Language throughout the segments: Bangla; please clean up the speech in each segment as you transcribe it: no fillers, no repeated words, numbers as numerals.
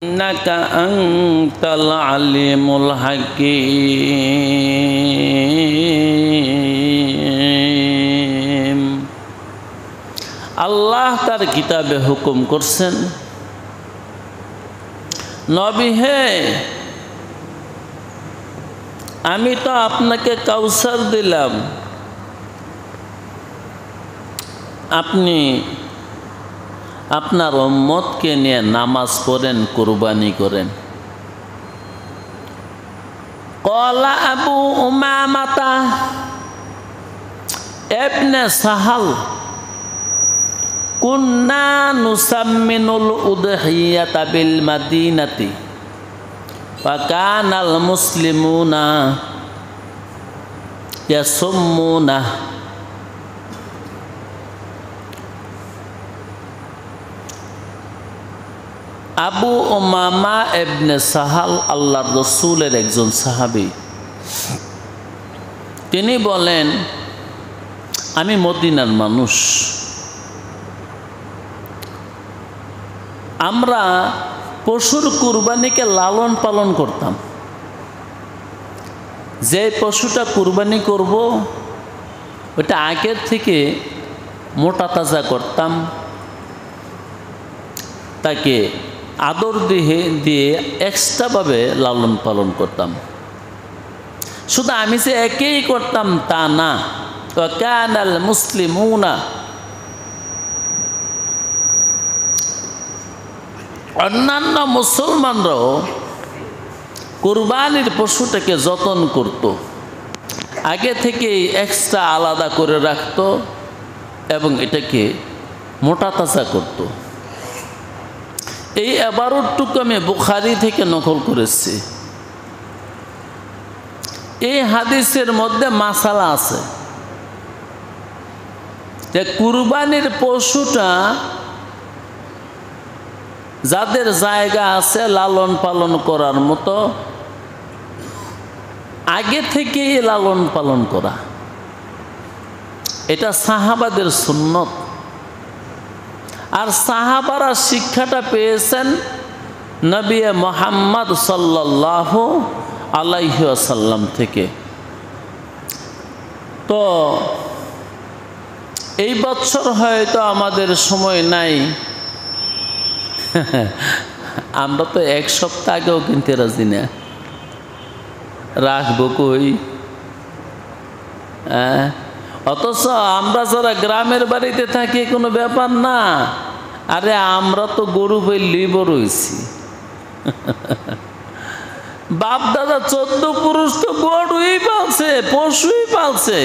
ইন্নাকা আনতাল আলিমুল হাকিম। আল্লাহ তার কিতাবে হুকুম করছেন, নবী হে, আমি তো আপনাকে কাউসার দিলাম, আপনি আপনার উম্মতকে নিয়ে নামাজ পড়েন, কুরবানি করেন। ক্বালা আবু উমামাতা ইবনে সাহাল কুন্না নুসাম্মিনুল উদহিয়াতা বিল মাদিনাতি ফাকানাল মুসলিমুনা ইয়াসুম্মুনা। আবু উমামা ইবনে সাহাল আল্লাহর রসুলের একজন সাহাবী। তিনি বলেন, আমি মদিনার মানুষ, আমরা পশুর কুরবানিকে লালন পালন করতাম। যে পশুটা কুরবানি করব ওটা আগের থেকে মোটা তাজা করতাম, তাকে আদর দিয়ে এক্সট্রাভাবে লালন পালন করতাম। শুধু আমি যে একেই করতাম তা না, কানাল মুসলিমুনা, অন্যান্য মুসলমানরাও কুরবানির পশুটাকে যত্ন করত, আগে থেকেই এক্সট্রা আলাদা করে রাখত এবং এটাকে মোটা তাজা করত। এই এবারটুকু আমি বুখারী থেকে নকল করেছি। এই হাদিসের মধ্যে মাসালা আছে যে কুরবানির পশুটা যাদের জায়গা আছে লালন পালন করার মতো, আগে থেকেই লালন পালন করা, এটা সাহাবাদের সুন্নত। আর সাহাবারা শিক্ষাটা পেয়েছেন নবী মুহাম্মদ সাল্লাল্লাহু আলাইহি ওয়াসাল্লাম থেকে। তো এই বছর হয়তো আমাদের সময় নাই, আমরা তো এক সপ্তাহ আগেও কিনতে রাজি না, রাখবো কই? অথচ আমরা যারা গ্রামের বাড়িতে থাকি কোনো ব্যাপার না, আরে আমরা তো গরু পেলেই বড় হয়েছি। বাপ দাদা 14 পুরুষ তো গরুই পালছে, পশুই পালছে,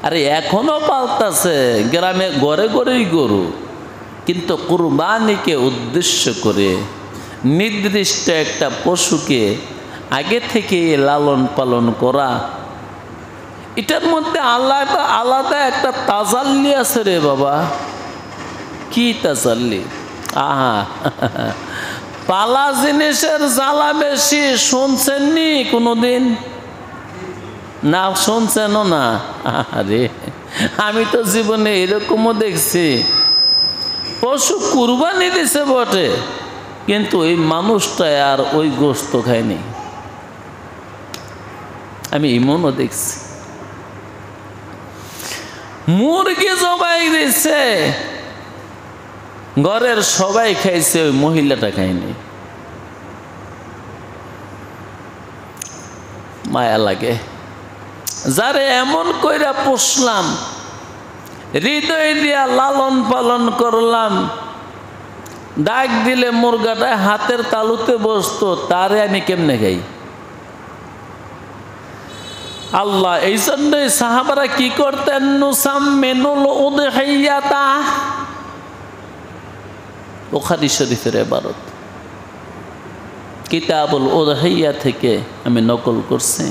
আরে এখনো পালতাছে গ্রামে ঘরে ঘরেই গরু। কিন্তু কুরবানিকে উদ্দেশ্য করে নির্দিষ্ট একটা পশুকে আগে থেকে লালন পালন করা, এটার মধ্যে আলাদা একটা তাজাল্লি আছে রে বাবা। কি তাজাল্লি! আহা, পালা জিনিসের জ্বালা বেশি, শুনছেননি কোনোদিন? না শুনছেনও না? আরে আমি তো জীবনে এরকমও দেখছি, পশু কুরবানি দিছে বটে, কিন্তু ওই মানুষটা আর ওই গোশত খায়নি। আমি এমনও দেখছি মুরগি জবাই দিচ্ছে, ঘরের সবাই খাইছে, ওই মহিলাটা খায়নি। মায়া লাগে। যারে এমন কইরা পুষলাম, হৃদয় দিয়া লালন পালন করলাম, ডাক দিলে মুরগাটা হাতের তালুতে বসতো, তারে আমি কেমনে খাই? আল্লাহ এই জন্যই সাহাবারা কি করতেন? নুসাম্মিনুল উদহিয়াতা, বুখারী শরীফের ইবারত, কিতাবুল উদহিয়া থেকে আমি নকল করছি।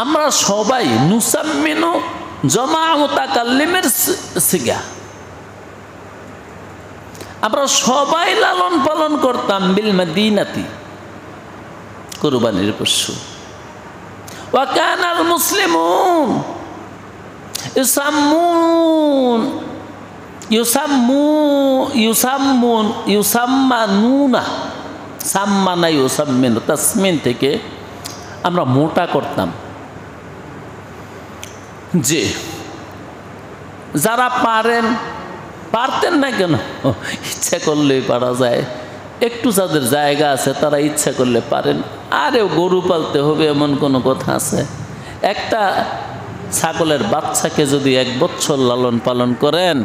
আমরা সবাই নুসাম্মিনু জমা মুতাকাল্লিমের সিগা, আমরা সবাই লালন পালন করতাম বিল মাদিনাতি, কুরবানির পশু। ওয়া কানাল মুসলিমুন ইসাম্মুন ইউসাম্মানুনা, সাম্মানা ইউসাম্মিনু, তাসমিন থেকে আমরা মোটা করতাম। যে যারা পারতেন না কেন, ইচ্ছা করলেই পারা যায়। একটু যাদের জায়গা আছে তারা ইচ্ছা করলে পারেন। আরে গরু পালতে হবে এমন কোনো কথা আছে? একটা ছাগলের বাচ্চাকে যদি 1 বছর লালন পালন করেন,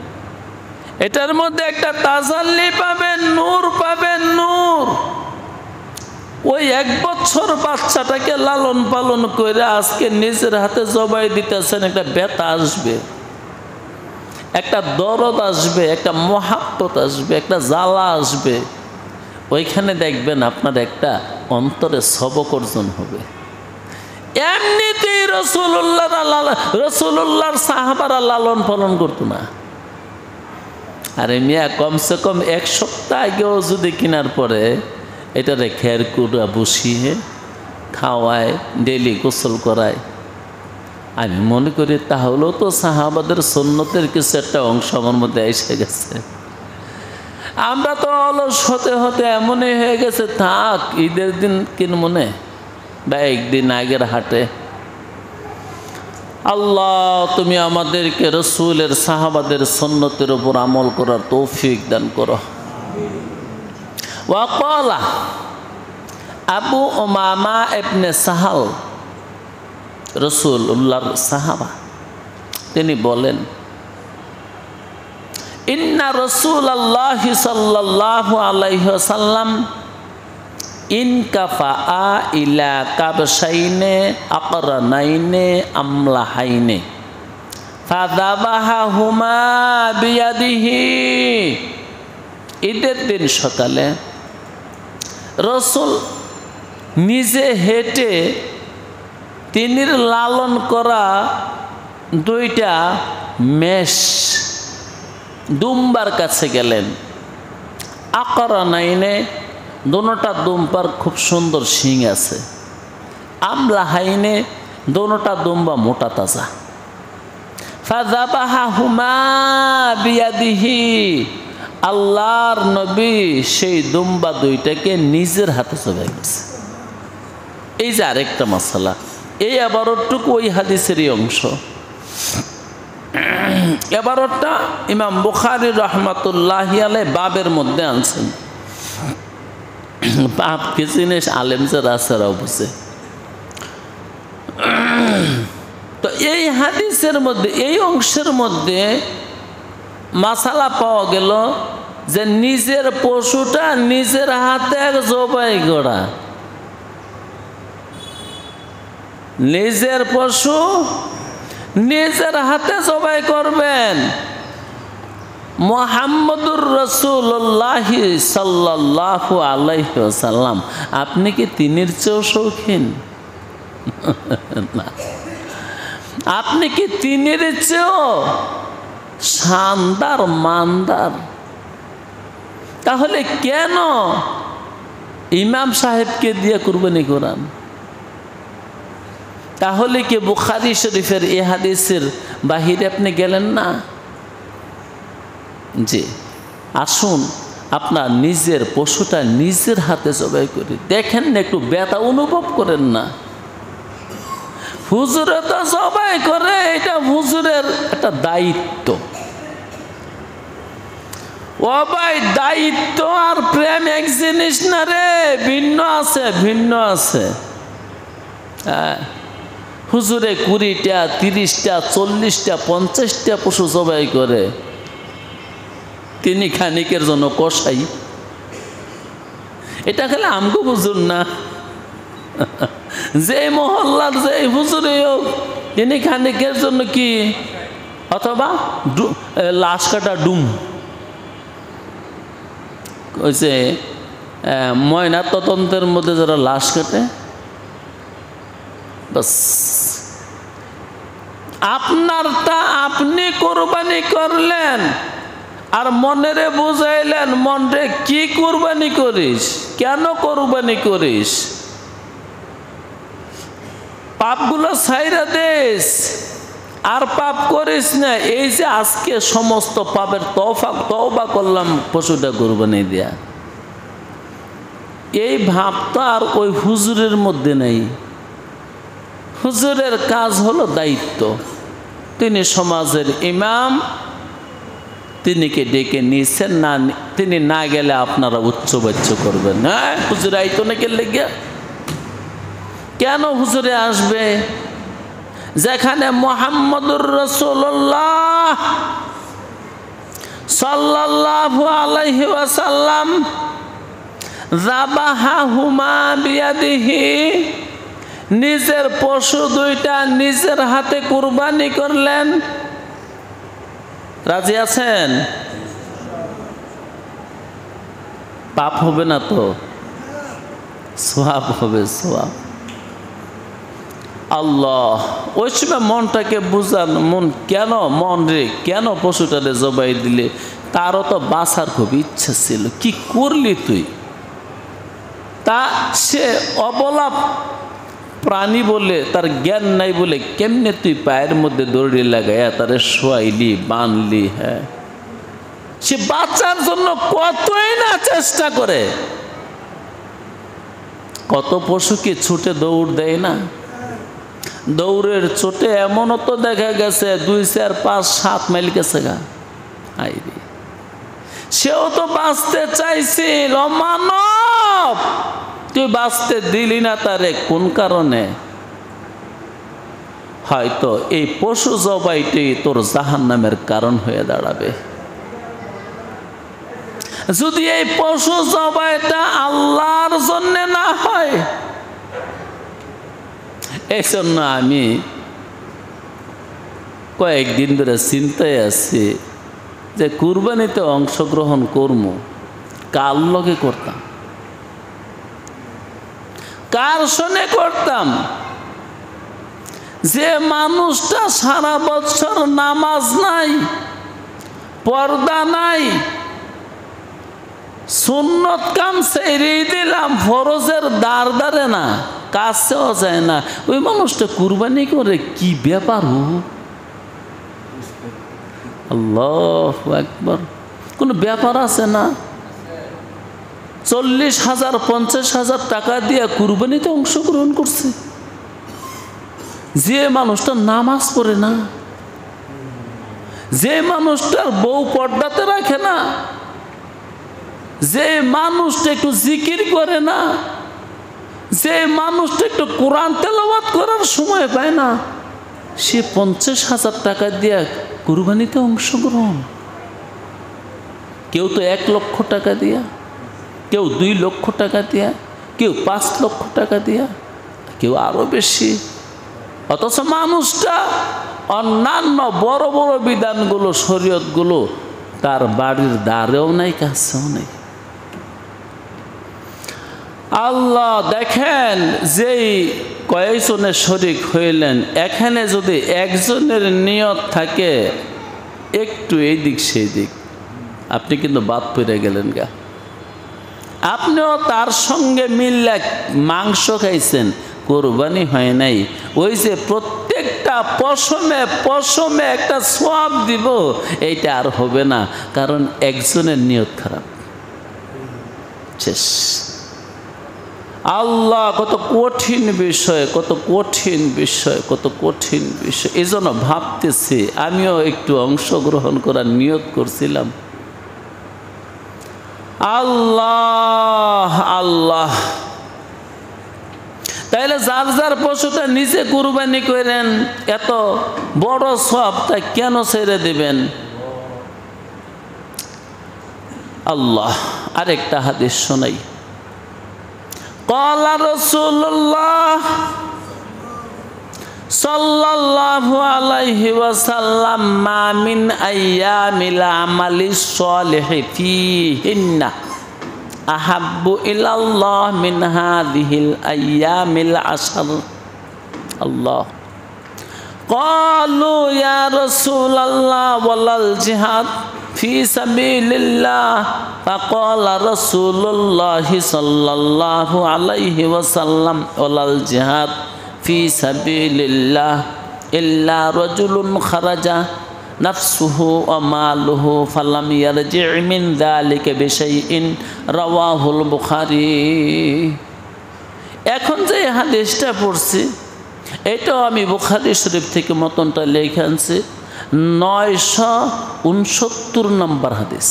এটার মধ্যে একটা তাজাল্লি পাবেন, নূর পাবেন, নূর। ওই 1 বছর বাচ্চাটাকে লালন পালন করে আজকে নিজের হাতে জবাই দিতেছেন, একটা ব্যথা আসবে, একটা দরদ আসবে, একটা মহাব্বত আসবে, একটা জ্বালা আসবে। ওইখানে দেখবেন আপনার একটা অন্তরে সবক অর্জন হবে। এমনিতেই রসুল্লাহর সাহাবারা লালন পালন করতো না। আরে মিয়া, কমসে কম 1 সপ্তাহ আগেও যদি কেনার পরে এটারে খের কুড়া বসিয়ে খাওয়ায়, ডেলি গোসল করায়, আমি মনে করি তাহলেও তো সাহাবাদের সুন্নতের কিছু একটা অংশ আমার মধ্যে এসে গেছে। আমরা তো অলস হতে হতে এমনই হয়ে গেছে, থাক ঈদের দিন কিন মনে বা একদিন আগের হাটে। আল্লাহ, তুমি আমাদেরকে রসুলের সাহাবাদের সুন্নতের উপর আমল করার তৌফিক দান করো। ওয়াকালা আবু উমামা ইবনে সাহাল, রসুল্লাহর সাহাবা, তিনি বলেন, ইন্না রাসূলুল্লাহি সাল্লাল্লাহু আলাইহি ওয়াসাল্লাম ইনকাফা ইলা কাবশাইনে আকরানাইনে আমলাহাইনে ফাযাবাহাহুমা বিয়াদিহি। ঈদের দিন সকালে রসুল নিজে হেঁটে তিনি লালন করা 2টা মেষ দুম্বার কাছে গেলেন। আকরানাইনে, দোনোটা দুম্বার খুব সুন্দর শিং আছে। আমলাহাইনে, দোনোটা দুম্বা মোটা তাজা। ফাযাবাহাহুমা বিয়াদিহি, আল্লাহর নবী সেই দুম্বা 2টাকে নিজের হাতে জবাই করেছে। এই যে আরেকটা মাসালা, এই আবারটুকু ওই হাদিসেরই অংশ। এবারটা ইমাম বুখারী রহমাতুল্লাহি আলাইহি বাবের মধ্যে আনছেন। বাপ কি জিনিস আলেম যারা আছে বুঝে। তো এই হাদিসের মধ্যে, এই অংশের মধ্যে মাসালা পাওয়া গেল যে নিজের পশুটা নিজের হাতে জবাই করা। নিজের পশু নিজের হাতে জবাই করবেন। মুহাম্মদুর রাসূলুল্লাহ সাল্লাল্লাহু আলাইহি ওয়াসাল্লাম, আপনি কি তিনের চেয়েও শৌখিন? না। আপনি কি তিনের চেয়েও শানদার মানদার? তাহলে কেন ইমাম সাহেবকে দিয়ে কুরবানি করান? তাহলে কি বুখারী শরীফের এই হাদিসের বাহিরে আপনি গেলেন না? জি, আসুন আপনার নিজের পশুটা নিজের হাতে জবাই করি। দেখেন না, একটু ব্যথা অনুভব করেন না। হুজুরে তো জবাই করে, এটা হুজুরের একটা দায়িত্ব। ও ভাই, দায়িত্ব আর প্রেম এক জিনিস না রে, ভিন্ন আছে, ভিন্ন আছে। হ্যাঁ, হুজুরে 20টা 30টা 40টা 50টা পশু জবাই করে, তিনি খানিকের জন্য কষাই। এটা খেলে আমগো হুজুর না, যে মহল্লার যে হুজুরে হোক, তিনি খানিকের জন্য কি, অথবা লাশ কাটা ডুম, ওই যে ময়না তদন্তের মধ্যে যারা লাশ কাটে, বাস আপনারটা আপনি কোরবানি করলেন আর মনেরে বুঝাইলেন, মনরে কি কোরবানি করিস, কেন কোরবানি করিস, পাপগুলো ছাইরা দেস, আর পাপ করিস না, এই যে আজকে সমস্ত পাপের তওবা করলাম পশুটা কুরবানি দিয়া, এই ভাবটা আর ওই হুজুরের মধ্যে নেই। হুজুরের কাজ হলো দায়িত্ব, তিনি সমাজের ইমাম, তিনি কে ডেকে নিয়েছেন, না তিনি না গেলে আপনারা উচ্চবাচ্য করবেন। হ্যাঁ, হুজুরে আইতো না গেলে গিয়া, কেন হুজুরে আসবে? যেখানে মুহাম্মদুর রাসূলুল্লাহ সাল্লাল্লাহু আলাইহি ওয়াসাল্লাম যাবাহাহুমা বিয়াদিহি, নিজের পশু দুইটা নিজের হাতে কুরবানি করলেন। রাজি আছেন? পাপ হবে না তো? সওয়াব হবে, সওয়াব। আল্লাহ ওই সময় মনটাকে বুঝান, মন কেন, মন রে কেন পশুটারে জবাই দিলে? তারও তো বাঁচার খুব ইচ্ছা ছিল, কি করলি তুই? তা সে অবলা প্রাণী বলে, তার জ্ঞান নাই বলে কেমনে তুই পায়ের মধ্যে দড়ি লাগাইয়া তারে শোয়াইলি, বানলি? হ্যাঁ, সে বাঁচার জন্য কতই না চেষ্টা করে। কত পশুকে ছুটে দৌড় দেয় না? দৌড়ের চোটে এমনও তো দেখা গেছে 2, 4, 5, 7 মাইল গেছে গা। আইরে, সেও তো বাঁচতে চাইছিল। মানব, তুই বাঁচতে দিলি না তারে কোন কারণে? হয়তো এই পশু জবাইটি তোর জাহান্নামের কারণ হয়ে দাঁড়াবে। যদি এই পশু জবাইটা আল্লাহর জন্য না হয়। এই জন্য আমি কয়েকদিন ধরে চিন্তায় আছি যে কুরবানিতে অংশগ্রহণ করব, কার লগে করতাম, কার সঙ্গে করতাম? যে মানুষটা সারা বছর নামাজ নাই, পর্দা নাই, সুন্নত কাম ছেড়ে দিলাম, ফরজের দাঁড়ে না, কাছেও যায় না, ওই মানুষটা কুরবানি করে কি ব্যাপার? আল্লাহু আকবার, কোনো ব্যাপার আছে না? 40,000 50,000 টাকা দিয়ে কুরবানিতে অংশগ্রহণ করছে। যে মানুষটা নামাজ পড়ে না, যে মানুষটার বউ পর্দাতে রাখে না, যে মানুষটা একটু জিকির করে না, যে মানুষটা একটু কোরআন তেলাওয়াত করার সময় পায় না, সে 50,000 টাকা দিয়ে কুরবানিতে অংশগ্রহণ। কেউ তো 1 লক্ষ টাকা দিয়া, কেউ 2 লক্ষ টাকা দিয়া, কেউ 5 লক্ষ টাকা দিয়া, কেউ আরো বেশি। অথচ মানুষটা অন্যান্য বড় বড় বিধানগুলো, শরীয়তগুলো তার বাড়ির দ্বারেও নাই, কাছেও নাই। আল্লাহ দেখেন, যেই কয়েকজনের শরীক হইলেন, এখানে যদি একজনের নিয়ত থাকে একটু এই দিক সেই দিক, আপনি কিন্তু বাদ পড়ে গেলেন গা। আপনিও তার সঙ্গে মিললে মাংস খাইছেন, কোরবানি হয় নাই। ওই যে প্রত্যেকটা পশমে একটা সওয়াব দিব, এইটা আর হবে না, কারণ একজনের নিয়ত খারাপ। শেষ। আল্লাহ, কত কঠিন বিষয়, কত কঠিন বিষয়, কত কঠিন বিষয়। এই জন্য ভাবতেছি, আমিও একটু অংশগ্রহণ করার নিয়ত করছিলাম। আল্লাহ আল্লাহ, তাইলে যার যার পশুটা নিজে কুরবানি করেন, এত বড় সওয়াবটা কেন ছেড়ে দিবেন? আল্লাহ আরেকটা হাদিস শোনাই। ক্বালা রাসূলুল্লাহ সাল্লাল্লাহু আলাইহি ওয়াসাল্লাম, মা মিন আইয়ামিল আমালিস সলিহি ফীহিন্না আহাব্বু ইলাল্লাহ মিন হাযিহিল আইয়ামিল আশর। আল্লাহ। ক্বালু ইয়া রাসূলাল্লাহ ওয়ালাল জিহাদ ফি সাবিলিল্লাহ, ফাকালা রাসূলুল্লাহ সাল্লাল্লাহু আলাইহি ওয়াসাল্লাম ওয়ালাল জিহাদ ফি সাবিলিল্লাহ ইল্লা রাজুলুন খারাজা নাফসুহু ওয়া মালুহু ফালাম ইয়ারজি মিন যালিকা বিশাইইন রাওয়াহুল বুখারী। এখন যে হাদিসটা পড়ছি এটাও আমি বুখারী শরীফ থেকে মতনটা লিখে আনছি, 969 নম্বর হাদিস।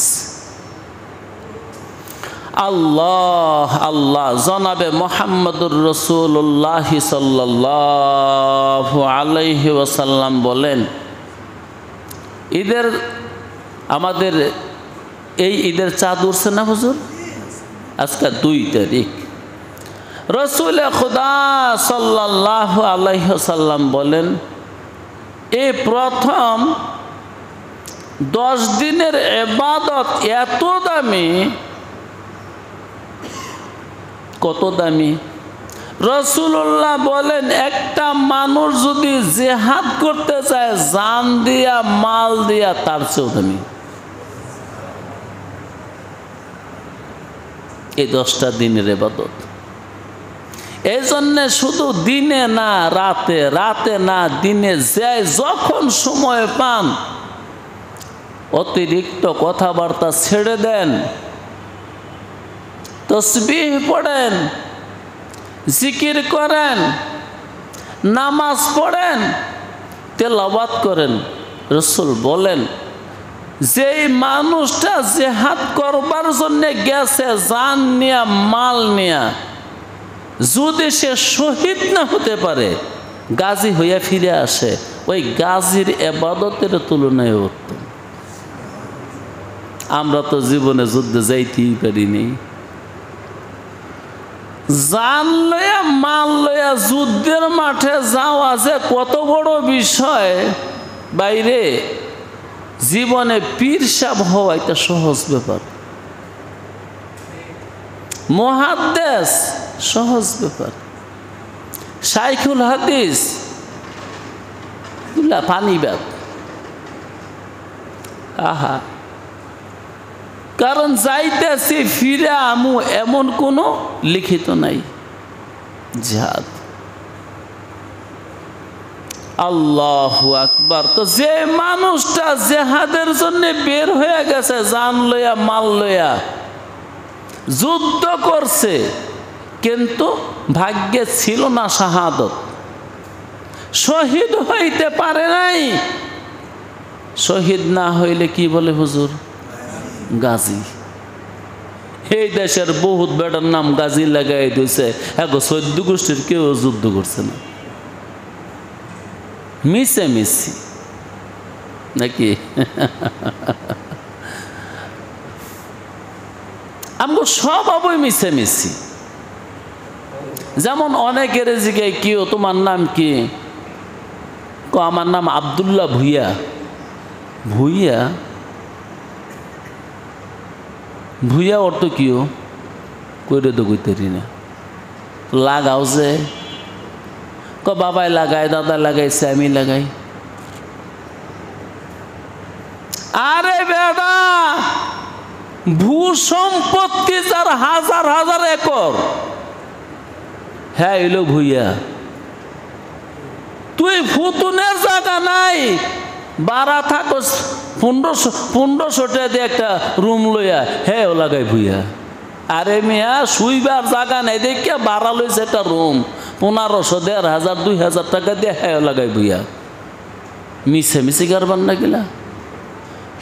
আল্লাহ আল্লাহ জনাবে মুহাম্মদুর রাসূলুল্লাহ সাল্লাল্লাহু আলাইহি ওয়াসাল্লাম বলেন, ঈদের আমাদের এই ঈদের চাঁদ উঠছে না হুজুর? আজকে 2 তারিখ। রসুল খুদা সাল্লাল্লাহু আলাইহি ওয়াসাল্লাম বলেন, এই প্রথম 10 দিনের ইবাদত এত দামি, কত দামি! রসুল্লাহ বলেন, একটা মানুষ যদি জিহাদ করতে চায় জান দিয়া মাল দিয়া, তার চেয়েও দামি এই 10টা দিনের ইবাদত। এই জন্যে শুধু দিনে না রাতে, রাতে না দিনে, যে যখন সময় পান অতিরিক্ত কথাবার্তা ছেড়ে দেন, তসবিহ পড়েন, জিকির করেন, নামাজ পড়েন, তেলাওয়াত করেন। রাসূল বলেন, যেই মানুষটা জিহাদ করবার জন্য গেছে জান নিয়া মাল নিয়া, যদি সে শহীদ না হতে পারে, গাজী হইয়া ফিরে আসে, ওই গাজীর ইবাদতের তুলনায় উত্তম। আমরা তো জীবনে যুদ্ধে যাইতেই পারিনি, জান লইয়া মাল লইয়া যুদ্ধের মাঠে যাওয়া যে কত বড় বিষয়, বাইরে জীবনে পীর সাহেব হওয়া এটা সহজ ব্যাপার, মুহাদ্দিস সহজ ব্যাপার, শাইখুল হাদিস পানিবাদ। আহা, কারণ যাইতেছি ফিরে আমু এমন কোনো লিখিত নাই। জিহাদ, আল্লাহু আকবার। তো যে মানুষটা জিহাদের জন্য বের হয়ে গেছে, জান লইয়া মাল লইয়া যুদ্ধ করছে, কিন্তু ভাগ্যে ছিল না শাহাদত, শহীদ হইতে পারে নাই। শহীদ না হইলে কি বলে হুজুর? গাজী। এই দেশের বহুত বেটার নাম গাজী লাগাই দিয়েছে, এখন 14 গোষ্ঠীর কেউ যুদ্ধ করছে না, মিশে মিশি নাকি? আমগো সব অবই মিশে মিশি। যেমন অনেকের জিজ্ঞাসা, কি তোমার নাম কি? আমার নাম আব্দুল্লাহ ভুইয়া। ভুইয়া ভুইয়া অর্থ কিও কইরে তো কইতেরি না, লাগাও যে বাবাই লাগাই, দাদা লাগাইছে, আমি লাগাই। আরে বেটা, ভূ সম্পত্তি যার হাজার হাজার একর, হ্যাঁ এলো ভুইয়া। তুই ফুতুনের জায়গা নাই, বাড়া থাকস 1500 টাকা দিয়ে একটা রুম লইয়া, হ্যাঁ ও লাগাই ভুইয়া। আরে মিয়া, শুইবার জায়গা নাই দেখিয়া বাড়া লইছে একটা রুম 1500, 1500, 2000 টাকা দিয়ে, হ্যাঁ ও লাগাই ভুইয়া। মিশে মিশে কারবার না গেলা।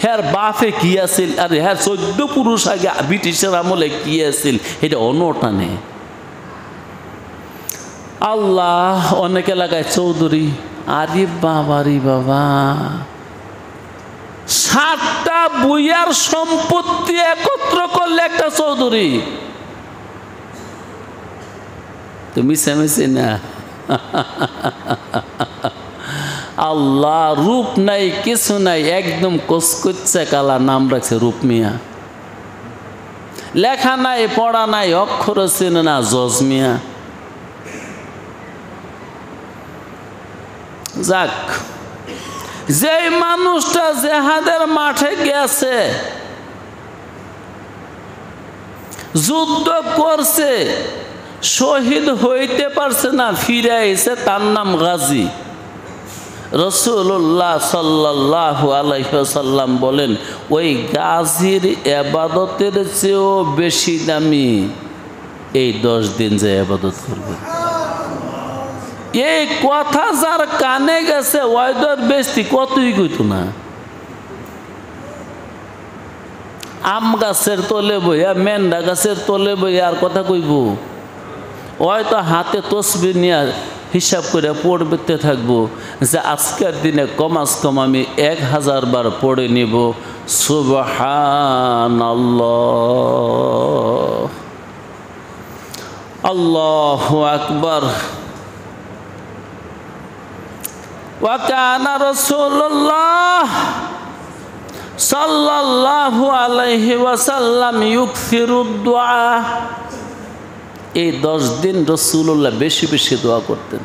হ্যার বাপে কি আছিল, আরে হ্যাঁ 14 পুরুষ আগে ব্রিটিশের আমলে কি আছিল, এটা অনটানে। আল্লাহ, অনেকে লাগায় চৌধুরী। আরে বাবা রে বাবা, 7টা বুইয়ার সম্পত্তি একত্র করলে একটা চৌধুরী। তুমি সেমেছি না? আল্লাহ, রূপ নাই কিছু নাই, একদম কচকচ্চা কালা, নাম রাখছে রূপ মিয়া। লেখা নাই, পড়া নাই, অক্ষর চেনে না, জজ মিয়া। যাক, যে মানুষটা জিহাদের মাঠে গেছে, যুদ্ধ করছে, শহীদ হইতে পারছে না, ফিরে আইছে, তার নাম গাজী। রাসূলুল্লাহ সাল্লাল্লাহু আলাইহি ওয়াসাল্লাম বলেন, ওই গাজীর ইবাদতের চেয়েও বেশি দামি এই 10 দিন যে ইবাদত করবে। এই কথা যার কানে গেছে ওয়াইদর বেশি কতই কইতো না। আম গাছের তলে বইয়া, মেন্ডা গাছের তলে বইয়া আর কথা কইব? হয়তো হাতে তসবিহ নিয়ে হিসাব করে পড়তে থাকবো যে আজকের দিনে কমাস কম আমি 1000 বার পড়ে নিব সুবহানাল্লাহ, আল্লাহু আকবার। ওয়া কানা রাসূলুল্লাহ সাল্লাল্লাহু আলাইহি ওয়াসাল্লাম ইউকসিরুদ দুআ। এই 10 দিন রাসূলুল্লাহ বেশি বেশি দোয়া করতেন,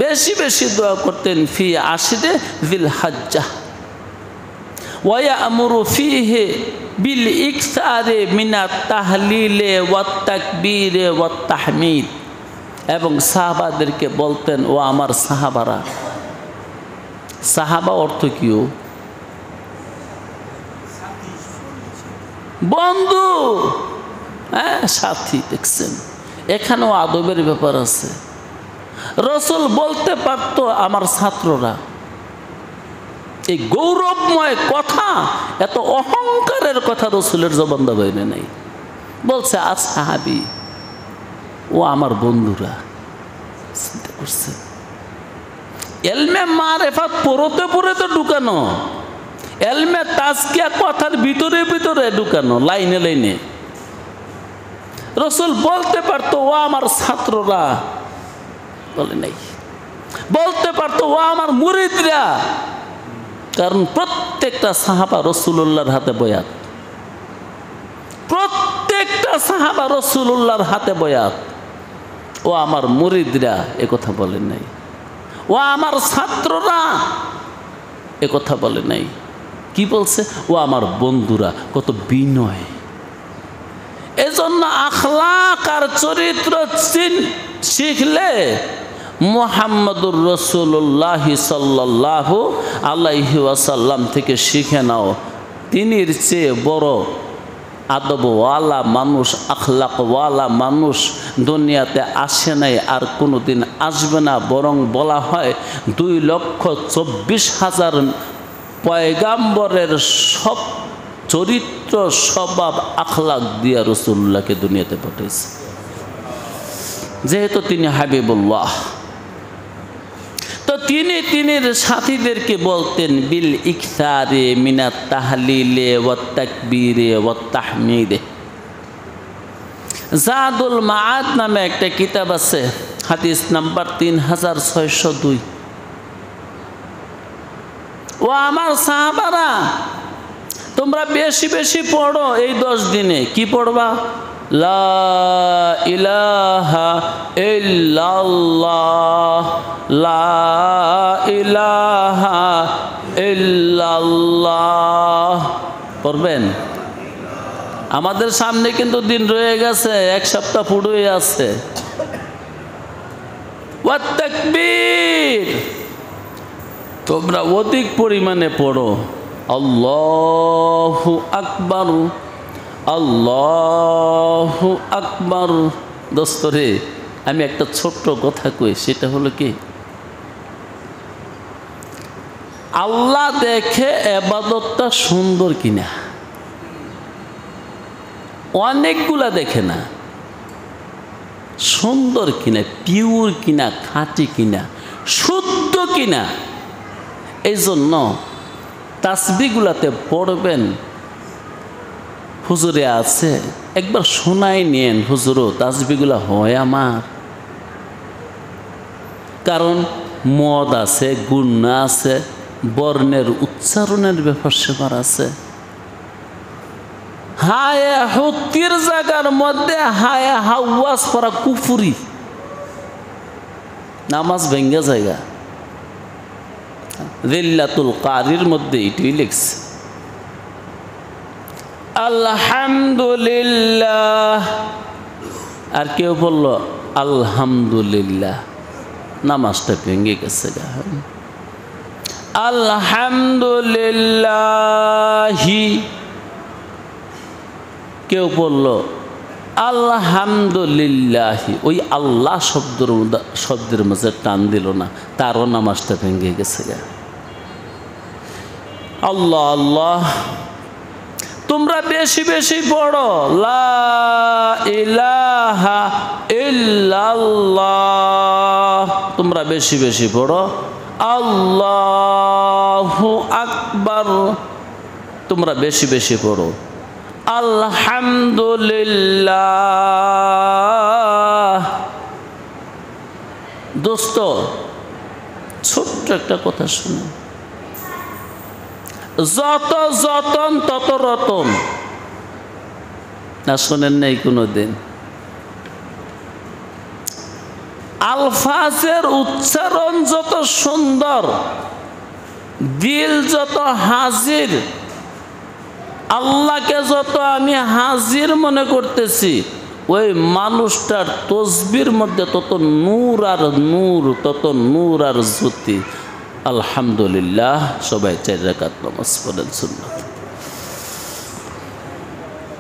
বেশি বেশি দোয়া করতেন। ফি আশরে যিল হজ্জাহ ওয়া ইয়ামুরু ফিহি বিল ইকসারে মিনাত তাহলিলে ওয়াত তাকবীরে ওয়াত তাহমিদ। এবং সাহাবাদেরকে বলতেন, ও আমার সাহাবারা। সাহাবা অর্থ কিও? বন্ধু, হ্যাঁ, সাথী। দেখছেন, এখানেও আদবের ব্যাপার আছে। রাসূল বলতে পারতো আমার ছাত্ররা। এই গৌরবময় কথা, এত অহংকারের কথা রাসূলের জবান বাইরে নাই। বলছে আসহাবী, ও আমার বন্ধুরা। চিন্তা করছেন, এলমে মারেফাত পড়তে পড়তে ঢুকানো, এলমে তাজকিয়া কথার ভিতরে ভিতরে ঢুকানো, লাইনে লাইনে। রাসূল বলতে পারতো, ও আমার ছাত্ররা, বলে নাই। বলতে পারতো, ও আমার মুরিদরা। কারণ প্রত্যেকটা সাহাবা রাসূলুল্লাহর হাতে বয়াত, প্রত্যেকটা সাহাবা রাসূলুল্লাহর হাতে বয়াত। ও আমার মুরিদরা, এ কথা বলেন নাই। ও আমার ছাত্ররা, এ কথা বলে নাই। কি বলছে? ও আমার বন্ধুরা। কত বিনয়! এজন্য আখলাক আর চরিত্র শিখলে মুহাম্মদুর রাসূলুল্লাহ সাল্লাল্লাহু আলাইহি ওয়াসাল্লাম থেকে শিখে নাও। তিনির চেয়ে বড় আদবওয়ালা মানুষ, আখলাকওয়ালা মানুষ দুনিয়াতে আসে নাই, আর কোনোদিন আসবে না। বরং বলা হয় 2,24,000 পয়গাম্বরের সব চরিত্র, স্বভাব, আখলাক দিয়া রাসূলুল্লাহকে দুনিয়াতে পাঠিয়েছে। যেহেতু তিনি হাবিবুল্লাহ, তো তিনির সাথীদেরকে বলতেন বিল ইকসারে মিনাত তাহলিলে ওয়াত তাকবীরে ওয়াত তাহমিদে। জাদুল মাআদ নামে একটা কিতাব আছে, হাদিস নাম্বার 3602। ও আমার সাহাবারা, তোমরা বেশি বেশি পড়ো এই 10 দিনে। কি পড়বা? লা ইলাহা ইল্লাল্লাহ, লা ইলাহা ইল্লাল্লাহ পড়বেন। আমাদের সামনে কিন্তু দিন রয়ে গেছে, 1 সপ্তাহ পুরোই আছে। ওয়াত তাকবীর, তোমরা অধিক পরিমাণে পড়ো। আল্লাহু আকবার, আল্লাহু আকবার। দোস্তরে, আমি একটা ছোট্ট কথা কই, সেটা হলো কি, আল্লাহ দেখে ইবাদতটা সুন্দর কিনা। অনেকগুলা দেখে না, সুন্দর কিনা, পিওর কিনা, খাঁটি কিনা, শুদ্ধ কিনা। এই জন্য তাসবিহগুলাতে পড়বেন। হুজুরে আছে, একবার শোনাই নিয়েন, হুজুরও তাসবিহগুলা হয় আমার। কারণ মদ আছে, গুণা আছে, বর্ণের উচ্চারণের ব্যাপার সেবার আছে। হায় হতির জায়গার মধ্যে হায় হাওয়াজ পড়া কুফুরি, নামাজ ভেঙ্গা জায়গা। লিল্লাতুল কারির মধ্যে এটাই লিখছে, আলহামদুলিল্লাহ। আর কেউ বলল আলহামদুলিল্লাহ। নামাজটা ভেঙে গেছে গা। আলহামদুলিল্লাহি কেউ বলল আলহামদুলিল্লাহি, ওই আল্লাহ শব্দের মাঝে টান দিল না, তারও নামাজটা ভেঙে গেছে গা। আল্লাহ আল্লাহ, তোমরা বেশি বেশি পড়ো লা ইলাহা ইল্লাল্লাহ, তোমরা বেশি বেশি পড়ো আল্লাহু আকবার, তোমরা বেশি বেশি পড়ো আলহামদুলিল্লাহ। দোস্ত, ছোট্ট একটা কথা শুনে, যত যতন তত রতন, না শোনেন নাই কোনো দিন? আলফাজের উচ্চারণ যত সুন্দর, দিল যত হাজির, আল্লাহকে যত আমি হাজির মনে করতেছি, ওই মানুষটার তসবির মধ্যে তত নূর আর নূর, তত নূর আর জ্যোতি। আলহামদুলিল্লাহ। সবাই 4 রাকাত নামাজ পড়েন সুন্নাত।